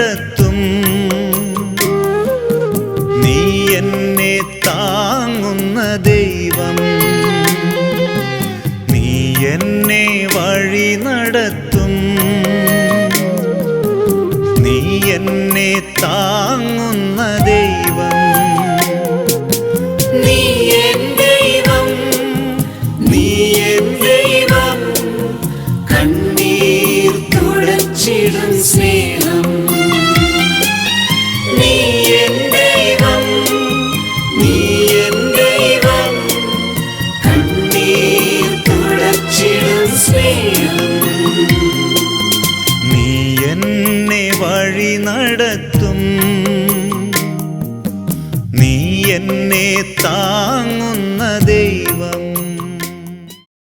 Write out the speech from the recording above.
നടത്തും. നീ എന്നെ താങ്ങുന്ന ദൈവം, നീ എന്നെ വഴി നടത്തും. നീ എന്നെ താങ്ങുന്ന ദൈവം, നീ എൻ ദൈവം, നീ എൻ ദൈവം, കണ്ണീർ തുടച്ചിടും സ്നേഹം. നീ എൻ ദൈവം, നീ എൻ ദൈവം, കണ്ണീർ തുടച്ചിടും സ്നേഹം.